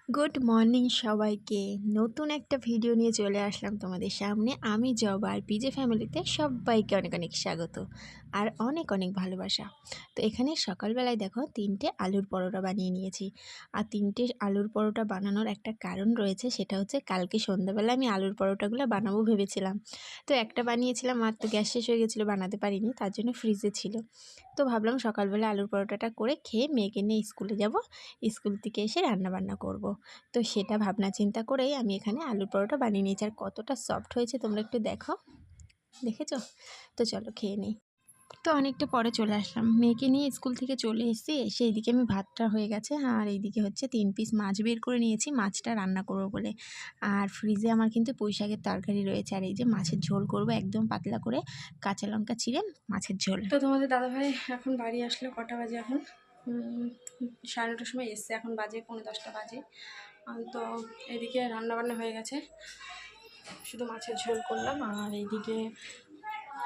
Good morning সবাইকে। নতুন একটা ভিডিও নিয়ে চলে আসলাম তোমাদের সামনে। আমি জবা আর পিজে ফ্যামিলিতে সবাইকে অনেক অনেক স্বাগত আর অনেক অনেক ভালোবাসা। তো এখানে সকালবেলায় দেখো 3টে আলুর পরোটা বানিয়ে নিয়েছি। আর 3টে আলুর পরোটা বানানোর একটা কারণ রয়েছে, সেটা হচ্ছে কালকে সন্ধ্যাবেলা আমি আলুর পরোটাগুলো বানাবো ভেবেছিলাম। তো একটা বানিয়েছিলাম আর তো গ্যাস শেষ হয়ে গেছিলো, বানাতে পারিনি, তার জন্য ফ্রিজে ছিল। তো ভাবলাম সকালবেলা আলুর পরোটাটা করে খেয়ে মেয়েকে নিয়ে স্কুলে যাব, স্কুল থেকে এসে রান্নাবান্না করব। তো সেটা ভাবনা চিন্তা করেই আমি এখানে আলুর পরোটা বানিয়ে নিয়েছি। আর কতটা সফট হয়েছে তোমরা একটু দেখো, দেখেছো? তো চলো খেয়ে নিই। তো অনেকটা পরে চলে আসলাম, মেয়েকে নিয়ে স্কুল থেকে চলে এসেছি। এসে এইদিকে আমি ভাতটা হয়ে গেছে আর এইদিকে হচ্ছে 3 পিস মাছ বের করে নিয়েছি, মাছটা রান্না করবো বলে। আর ফ্রিজে আমার কিন্তু পুঁই শাকের তরকারি রয়েছে। আর এই যে মাছের ঝোল করব একদম পাতলা করে, কাঁচা লঙ্কা চিড়ে মাছের ঝোল। তো তোমাদের দাদাভাই এখন বাড়ি আসলে কটা বাজে? এখন 9:30 সময় এসছে, এখন বাজে 9:45 বাজে। তো এদিকে রান্নাবান্না হয়ে গেছে, শুধু মাছের ঝোল করলাম। আর এইদিকে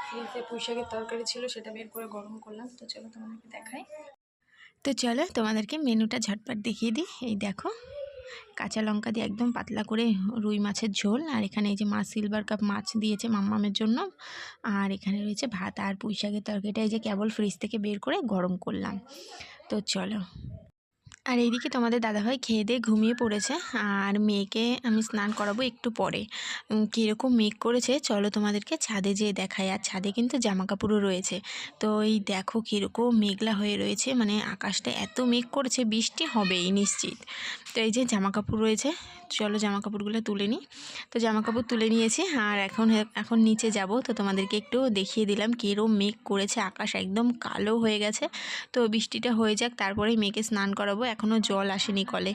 ফ্রিজে পুঁই শাকের তরকারি ছিল, সেটা বের করে গরম করলাম। তো চলো তোমাদেরকে দেখাই। তো চলো তোমাদেরকে মেনুটা ঝটপট দেখিয়ে দিই। এই দেখো, কাঁচা লঙ্কা দিয়ে একদম পাতলা করে রুই মাছের ঝোল। আর এখানে এই যে মা সিলভার কাপ মাছ দিয়েছে মাম্মামের জন্য। আর এখানে রয়েছে ভাত আর পুঁই শাকের তরকারিটা এই যে কেবল ফ্রিজ থেকে বের করে গরম করলাম। তো চলো। আর এইদিকে তোমাদের দাদাভাই খেয়ে দিয়ে ঘুমিয়ে পড়েছে। আর মেয়েকে আমি স্নান করাবো একটু পরে। কীরকম মেঘ করেছে চলো তোমাদেরকে ছাদে যেয়ে দেখাই। আর ছাদে কিন্তু জামা কাপড়ও রয়েছে। তো এই দেখো কীরকম মেঘলা হয়ে রয়েছে, মানে আকাশটা এত মেঘ করেছে, বৃষ্টি হবেই নিশ্চিত। তো এই যে জামা কাপড় রয়েছে, চলো জামা কাপড়গুলো তুলে নিই। তো জামা কাপড় তুলে নিয়েছি আর এখন নিচে যাব। তো তোমাদেরকে একটু দেখিয়ে দিলাম কীরকম মেঘ করেছে, আকাশ একদম কালো হয়ে গেছে। তো বৃষ্টিটা হয়ে যাক, তারপরে মেয়েকে স্নান করাবো। এখনও জল আসেনি কলে।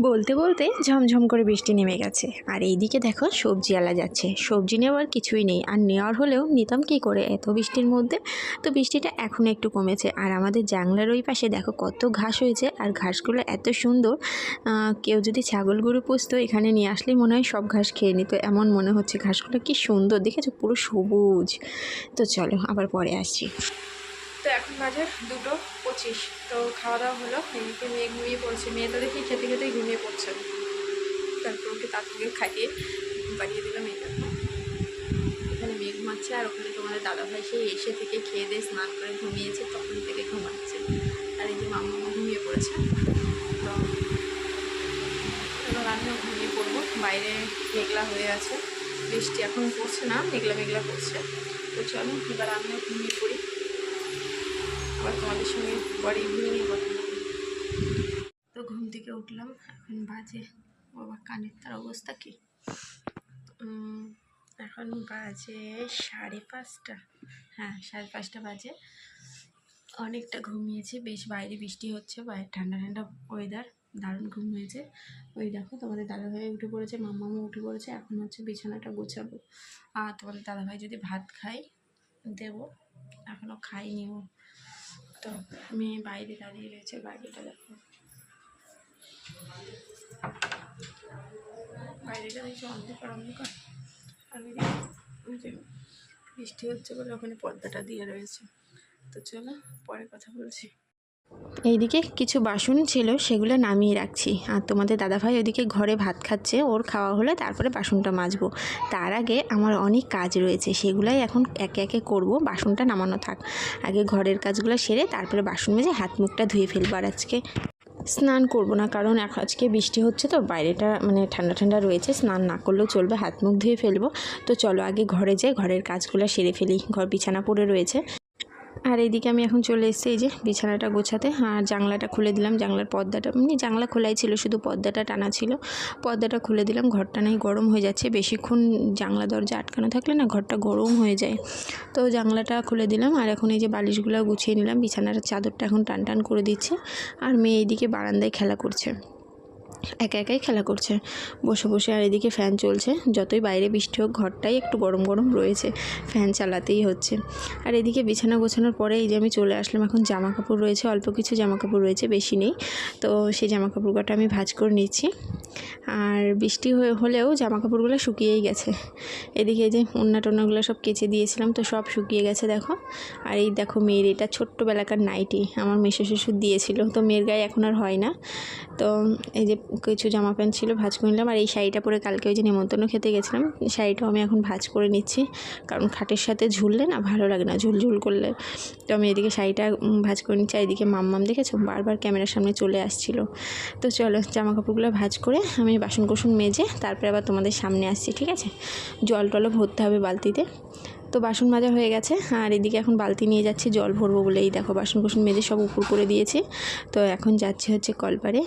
বলতে বলতে ঝমঝম করে বৃষ্টি নেমে গেছে। আর এইদিকে দেখো সবজিওয়ালা যাচ্ছে, সবজি নেওয়ার কিছুই নেই। আর নেওয়ার হলেও নিতাম কী করে এত বৃষ্টির মধ্যে। তো বৃষ্টিটা এখন একটু কমেছে। আর আমাদের জানলার ওই পাশে দেখো কত ঘাস হয়েছে, আর ঘাসগুলো এত সুন্দর। কেউ যদি ছাগল গরু পুষতো এখানে নিয়ে আসলেই মনে হয় সব ঘাস খেয়ে নিত, এমন মনে হচ্ছে। ঘাসগুলো কি সুন্দর দেখেছো, পুরো সবুজ। তো চলো আবার পরে আসছি। তো এখন বাজে 2:25। তো খাওয়া দাওয়া হলো, এদিকে মেয়ে ঘুমিয়ে পড়ছে। মেয়ে তো দেখি খেতে খেতেই ঘুমিয়ে পড়ছে। তারপর ওকে তার থেকে খাইয়ে বাড়িয়ে দিলাম। এই দেখো এখানে মেয়ে ঘুমাচ্ছে, আর ওখানে তোমাদের দাদাভাই সেই এসে থেকে খেয়ে দিয়ে স্নান করে ঘুমিয়েছে, তখন থেকে ঘুমাচ্ছে। আর এই যে মাম্মা ঘুমিয়ে পড়েছে। তো এবার আমিও ঘুমিয়ে পড়বো। বাইরে মেঘলা হয়ে আছে, বৃষ্টি এখন পড়ছে না, মেঘলা মেঘলা পড়ছে। তো চলো এবার আমিও ঘুমিয়ে পড়ি, আবার তোমাদের সঙ্গে পরে ইভিনিংয়ে কথা বলবো। তো ঘুম থেকে উঠলাম, এখন বাজে বাবা কানের তার অবস্থা কি, এখন বাজে 5:30। হ্যাঁ 5:30 বাজে। অনেকটা ঘুমিয়েছি বেশ, বাইরে বৃষ্টি হচ্ছে, বাইরে ঠান্ডা ঠান্ডা ওয়েদার, দারুণ ঘুম হয়েছে। ওই দেখো তোমাদের দাদাভাই উঠে পড়েছে, মাম্মামও উঠে পড়েছে। এখন হচ্ছে বিছানাটা গোছাবো। আর তোমাদের দাদাভাই যদি ভাত খাই দেবো, এখনও খাইনিও। তো মেয়ে বাইরে দাঁড়িয়ে রয়েছে, বাইরেটা দেখো, বাইরেটা দেখছি অন্ধকার অন্ধকার। আমি বৃষ্টি হচ্ছে বলে ওখানে পর্দাটা দিয়ে রয়েছে। তো চলো পরে কথা বলছি। এইদিকে কিছু বাসন ছিল, সেগুলো নামিয়ে রাখছি। আর তোমাদের দাদাভাই ওইদিকে ঘরে ভাত খাচ্ছে, ওর খাওয়া হলে তারপরে বাসনটা মাজবো। তার আগে আমার অনেক কাজ রয়েছে, সেগুলাই এখন একে একে করব। বাসনটা নামানো থাক, আগে ঘরের কাজগুলো সেরে তারপরে বাসন মেজে হাত মুখটা ধুয়ে ফেলবো। আর আজকে স্নান করব না, কারণ আজকে বৃষ্টি হচ্ছে, তো বাইরেটা মানে ঠান্ডা ঠান্ডা রয়েছে, স্নান না করলেও চলবে, হাত মুখ ধুয়ে ফেলবো। তো চলো আগে ঘরে যাই, ঘরের কাজগুলো সেরে ফেলি। ঘর বিছানা পড়ে রয়েছে। আর এইদিকে আমি এখন চলে এসেছি এই যে বিছানাটা গোছাতে। আর জানলাটা খুলে দিলাম, জানলার পর্দাটা এমনি জানলা খোলাই ছিল, শুধু পর্দাটা টানা ছিল। পর্দাটা খুলে দিলাম, ঘরটা নাই গরম হয়ে যাচ্ছে। বেশিক্ষণ জানলা দরজা আটকানো থাকলে না ঘরটা গরম হয়ে যায়। তো জানলাটা খুলে দিলাম। আর এখন এই যে বালিশগুলো গুছিয়ে নিলাম, বিছানার চাদরটা এখন টান টান করে দিচ্ছি। আর মেয়ে এইদিকে বারান্দায় খেলা করছে, একা একাই খেলা করছে বসে বসে। আর এদিকে ফ্যান চলছে, যতই বাইরে বৃষ্টি হোক ঘরটাই একটু গরম গরম রয়েছে, ফ্যান চালাতেই হচ্ছে। আর এদিকে বিছানা গোছানোর পরে এই যে আমি চলে আসলাম। এখন জামা কাপড় রয়েছে, অল্প কিছু জামা কাপড় রয়েছে, বেশি নেই। তো সেই জামা কাপড় কটা আমি ভাঁজ করে নিচ্ছি। আর বৃষ্টি হলেও জামা কাপড়গুলো শুকিয়েই গেছে। এদিকে এই যে ওড়না টোনাগুলো সব কেচে দিয়েছিলাম, তো সব শুকিয়ে গেছে দেখো। আর এই দেখো মেয়ের এটা ছোট্টবেলাকার নাইটি আমার মেসো শ্বশুর দিয়েছিল, তো মেয়ের গায়ে এখন আর হয় না। তো এই যে কিছু জামা প্যান্ট ছিল ভাঁজ করে নিলাম। আর এই শাড়িটা পরে কালকে ওই যে নেমন্তন্ন খেতে গেছিলাম, শাড়িটাও আমি এখন ভাঁজ করে নিচ্ছি, কারণ খাটের সাথে ঝুললে না ভালো লাগে না, ঝুলঝুল করলে। তো আমি এদিকে শাড়িটা ভাঁজ করে নিচ্ছি। এদিকে মাম্মাম দেখেছো বারবার ক্যামেরার সামনে চলে আসছিল। তো চলো জামা কাপড়গুলো ভাঁজ করে আমি বাসন কোসন মেজে তারপরে আবার তোমাদের সামনে আসছি, ঠিক আছে? জল টলও ভরতে হবে বালতিতে। তো বাসন মাজা হয়ে গেছে, আর এদিকে এখন বালতি নিয়ে যাচ্ছি জল ভরবো বলেই। দেখো বাসন কোসন মেজে সব উপর করে দিয়েছি, তো এখন যাচ্ছি হচ্ছে কলপারে।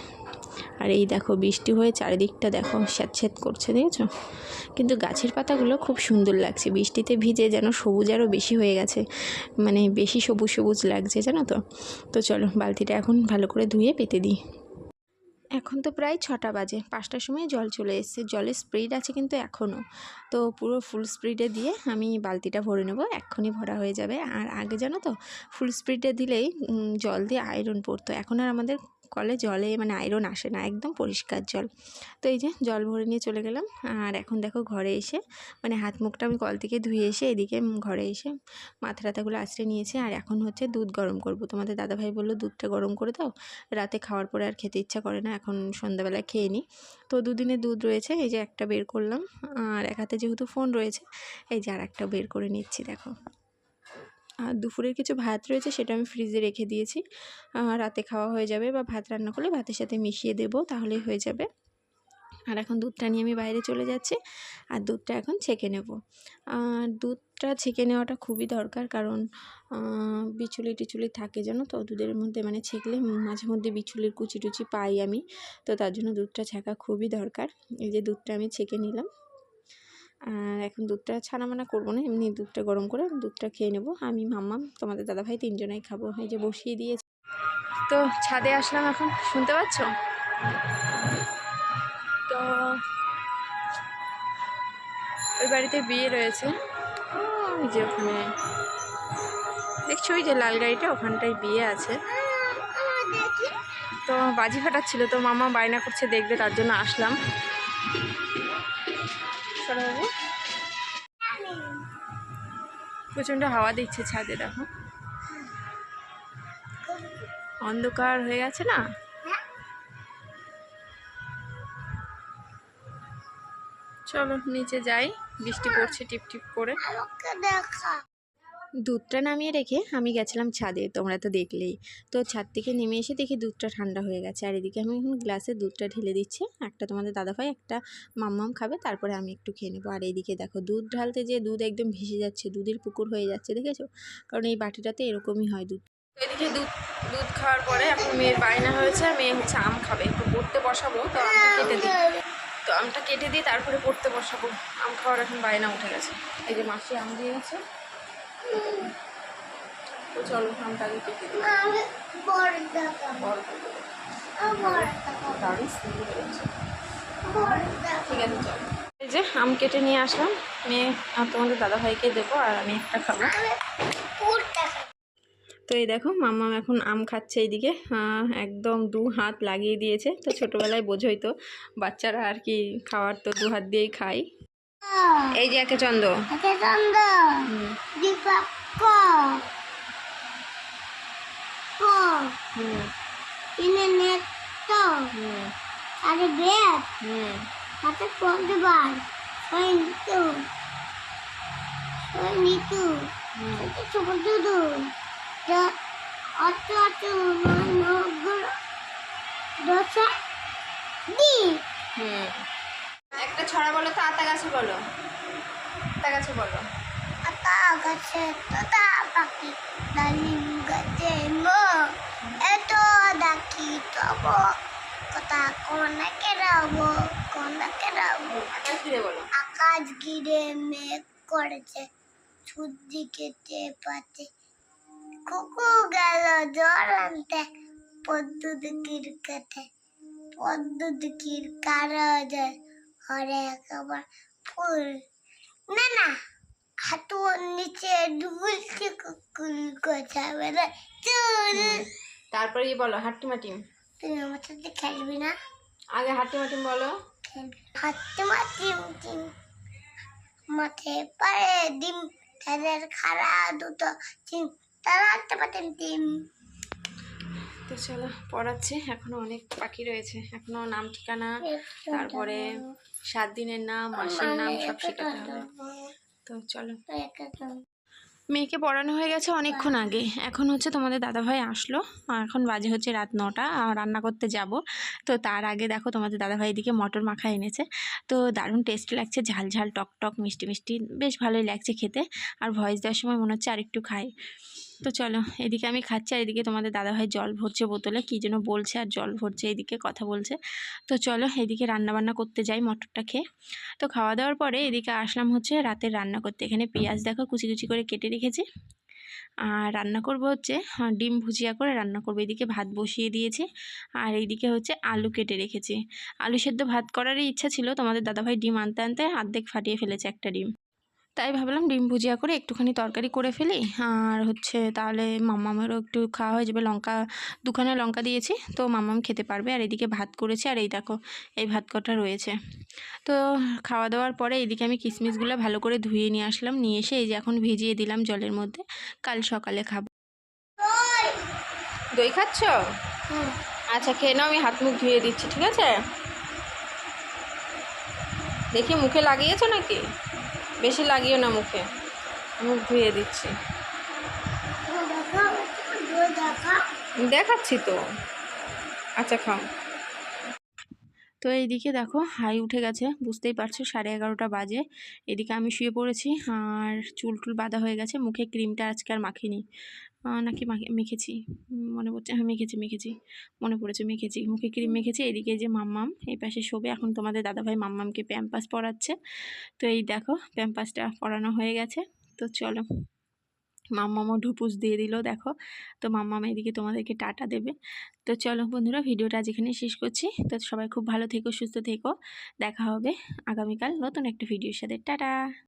আর এই দেখো বৃষ্টি হয়ে চারিদিকটা দেখো স্যাঁতস্যাঁত করছে, দেখেছো? কিন্তু গাছের পাতাগুলো খুব সুন্দর লাগছে, বৃষ্টিতে ভিজে যেন সবুজ আরও বেশি হয়ে গেছে, মানে বেশি সবুজ সবুজ লাগছে, জানো তো? তো চলো বালতিটা এখন ভালো করে ধুয়ে পেতে দিই। এখন তো প্রায় 6টা বাজে, 5টার সময় জল চলে এসেছে। জলের স্পিড আছে কিন্তু এখনও, তো পুরো ফুল স্পিডে দিয়ে আমি বালতিটা ভরে নেব, এক্ষুনি ভরা হয়ে যাবে। আর আগে জানো তো ফুল স্পিডে দিলেই জল দিয়ে আয়রন পড়তো, এখন আর আমাদের কলে জলে মানে আয়রন আসে না, একদম পরিষ্কার জল। তো এই যে জল ভরে নিয়ে চলে গেলাম। আর এখন দেখো ঘরে এসে মানে হাত মুখটা আমি কল থেকে ধুয়ে এসে এদিকে ঘরে এসে মাথা টাথাগুলো আঁচড়ে নিয়েছি। আর এখন হচ্ছে দুধ গরম করব। তোমাদের দাদাভাই বললো দুধটা গরম করে দাও, রাতে খাওয়ার পরে আর খেতে ইচ্ছা করে না, এখন সন্ধ্যাবেলায় খেয়ে নিই। তো দুদিনের দুধ রয়েছে, এই যে একটা বের করলাম। আর এক হাতে যেহেতু ফোন রয়েছে, এই যে আর একটা বের করে নিচ্ছি দেখো। আর দুপুরের কিছু ভাত রয়েছে, সেটা আমি ফ্রিজে রেখে দিয়েছি, রাতে খাওয়া হয়ে যাবে, বা ভাত রান্না করলে ভাতের সাথে মিশিয়ে দেবো, তাহলেই হয়ে যাবে। আর এখন দুধটা নিয়ে আমি বাইরে চলে যাচ্ছি, আর দুধটা এখন ছেঁকে নেব। আর দুধটা ছেঁকে নেওয়াটা খুবই দরকার, কারণ বিচুলি টিচুলি থাকে জানো তো দুধের মধ্যে, মানে ছেঁকলে মাঝে মধ্যে বিচুলির কুচি টুচি পাই আমি, তো তার জন্য দুধটা ছেঁকা খুবই দরকার। এই যে দুধটা আমি ছেঁকে নিলাম। আর এখন দুধটা ছানামানা করবো না, এমনি দুধটা গরম করে দুধটা খেয়ে নেবো। আমি মাম্মাম তোমাদের দাদাভাই তিনজনেই খাবো। এই যে বসিয়ে দিয়েছি। তো ছাদে আসলাম, এখন শুনতে পাচ্ছ? তো ওই বাড়িতে বিয়ে রয়েছে, ওই যে ওখানে দেখছো ওই যে লাল গাড়িটা, ওখানটায় বিয়ে আছে। তো বাজি ফাটাচ্ছিল, তো মামা বায়না করছে দেখবে, তার জন্য আসলাম। প্রচণ্ড হাওয়া দিচ্ছে ছাদে, দেখো অন্ধকার হয়ে গেছে না। চলো নিচে যাই, বৃষ্টি পড়ছে টিপ টিপ করে। দুধটা নামিয়ে রেখে আমি গেছিলাম ছাদে, তোমরা তো দেখলেই। তো ছাদ থেকে নেমে এসে দেখি দুধটা ঠান্ডা হয়ে গেছে। আর এদিকে আমি এখন গ্লাসে দুধটা ঢেলে দিচ্ছি, একটা তোমাদের দাদাভাই একটা মাম্মাম খাবে, তারপরে আমি একটু খেয়ে নেবো। আর এইদিকে দেখো দুধ ঢালতে যে দুধ একদম ভেসে যাচ্ছে, দুধের পুকুর হয়ে যাচ্ছে, দেখেছো? কারণ এই বাটিটাতে এরকমই হয় দুধ। তো এদিকে দুধ খাওয়ার পরে এখন মেয়ের বায়না হয়েছে, মেয়ে হচ্ছে আম খাবে, একটু পড়তে বসাবো, তো আমটা কেটে দিই তারপরে পড়তে বসাবো। আম খাওয়ার এখন বায়না উঠে গেছে। এই যে মাসি আম দিয়ে গেছে, তো চলো আমটা আগে কেটে দিই। ঠিক আছে চলো। এই যে আম কেটে নিয়ে আসলাম, মেয়ে আর তোমাদের দাদাভাইকে দেবো, আর আমি একটা খাবো। তো এই দেখো মাম্মাম এখন আম খাচ্ছে, এইদিকে একদম 2 হাত লাগিয়ে দিয়েছে। তো ছোটোবেলায় বোঝোই তো বাচ্চারা আর কি, খাওয়ার তো 2 হাত দিয়েই খাই। এই যে একে চন্দ একটা ছড়া বলো তো, আতা গাছে বলো, আতা গাছে বলো। আতা গাছে তোতা পাখি, ডালিম গাছে মো, এত ডাকি তব কথা কোনা কেরাবো, কোনা কেরাবো। আকাশ ঘিরে বলো। আকাশ ঘিরে মেঘ করেছে, সূর্য কেটে পাচ্ছে, কুকু গেল জ্বর আনতে, পদ্মদিকির কাছে, পদ্মদিকির কারজে হরে একবার ফুল, না না হাঁটুর নিচে ডুবুলছে কুকুল গোছাবে রে চুল। তারপরে বলো হাট্টিমাটিম। তুই আমার সাথে খেলবি না? আগে হাট্টি মাটিম বলো। হাতে মাটিম টিম মাঠে পারে ডিম তাদের খাড়া দুটো ডিম তারা হাতে মাটিম টিম। তো চলো পড়াচ্ছে, এখনো অনেক বাকি রয়েছে, এখনো নাম ঠিকানা, তারপরে 7 দিনের নাম, মাসের নাম সব শেখাতে হবে। তো চলো, মেয়েকে পড়ানো হয়ে গেছে অনেকক্ষণ আগে। এখন হচ্ছে তোমাদের দাদাভাই আসলো, এখন বাজে হচ্ছে রাত 9টা, রান্না করতে যাব। তো তার আগে দেখো তোমাদের দাদাভাই এদিকে মটর মাখা এনেছে। তো দারুণ টেস্টি লাগছে, ঝাল ঝাল টক টক মিষ্টি মিষ্টি, বেশ ভালোই লাগছে খেতে। আর ভয়েস দেওয়ার সময় মনে হচ্ছে আরেকটু খাই। তো চলো, এদিকে আমি খাচ্ছি আর এদিকে তোমাদের দাদাভাই জল ভরছে বোতলে, কী যেন বলছে আর জল ভরছে, এদিকে কথা বলছে। তো চলো এদিকে রান্নাবান্না করতে যাই মটরটা খেয়ে। তো খাওয়া দাওয়ার পরে এদিকে আসলাম হচ্ছে রাতের রান্না করতে। এখানে পেঁয়াজ দেখো কুচি কুচি করে কেটে রেখেছি, আর রান্না করব হচ্ছে ডিম ভুজিয়া করে রান্না করব। এদিকে ভাত বসিয়ে দিয়েছি, আর এইদিকে হচ্ছে আলু কেটে রেখেছি। আলু সেদ্ধ ভাত করারই ইচ্ছা ছিল, তোমাদের দাদাভাই ডিম আনতে আনতে অর্ধেক ফাটিয়ে ফেলেছে একটা ডিম। তাই ভাবলাম ডিম ভুজিয়া করে একটুখানি তরকারি করে ফেলি, আর হচ্ছে তাহলে মাম্মামেরও একটু খাওয়া হয়ে যাবে। লঙ্কা, দুখানা লঙ্কা দিয়েছি, তো মাম্মাম খেতে পারবে। আর এদিকে ভাত করেছি, আর এই দেখো এই ভাত কটা রয়েছে। তো খাওয়া দাওয়ার পরে এদিকে আমি কিশমিশগুলো ভালো করে ধুয়ে নিয়ে আসলাম, নিয়ে এসে এই যে এখন ভিজিয়ে দিলাম জলের মধ্যে, কাল সকালে খাবো। দই খাচ্ছ? আচ্ছা খেয়ে নাও, আমি হাত মুখ ধুয়ে দিচ্ছি, ঠিক আছে? দেখি মুখে লাগিয়েছো নাকি? বেশি লাগিও না মুখে, মুখ ধুয়ে দিচ্ছি। দেখাচ্ছি তো। আচ্ছা খাও। তো এইদিকে দেখো হাই উঠে গেছে, বুঝতেই পারছো 11:30টা বাজে। এদিকে আমি শুয়ে পড়েছি, আর চুল টুল বাঁধা হয়ে গেছে। মুখে ক্রিমটা আজকে আর মাখিনি, নাকি মেখেছি, মনে পড়ছে, হ্যাঁ মেখেছি, মনে পড়েছে মেখেছি, মুখে ক্রিম মেখেছি। এদিকে যে মাম্মাম এই পাশে শোবে, এখন তোমাদের দাদাভাই মাম্মামকে প্যাম্পাস পরাচ্ছে। তো এই দেখো প্যাম্পাসটা পরানো হয়ে গেছে। তো চলো, মাম্মামও ঢুপুস দিয়ে দিল দেখো। তো মাম্মাম এদিকে তোমাদেরকে টাটা দেবে। তো চলো বন্ধুরা, ভিডিওটা আজ এখানে শেষ করছি। তো সবাই খুব ভালো থেকো, সুস্থ থেকো, দেখা হবে আগামীকাল নতুন একটা ভিডিওর সাথে। টাটা।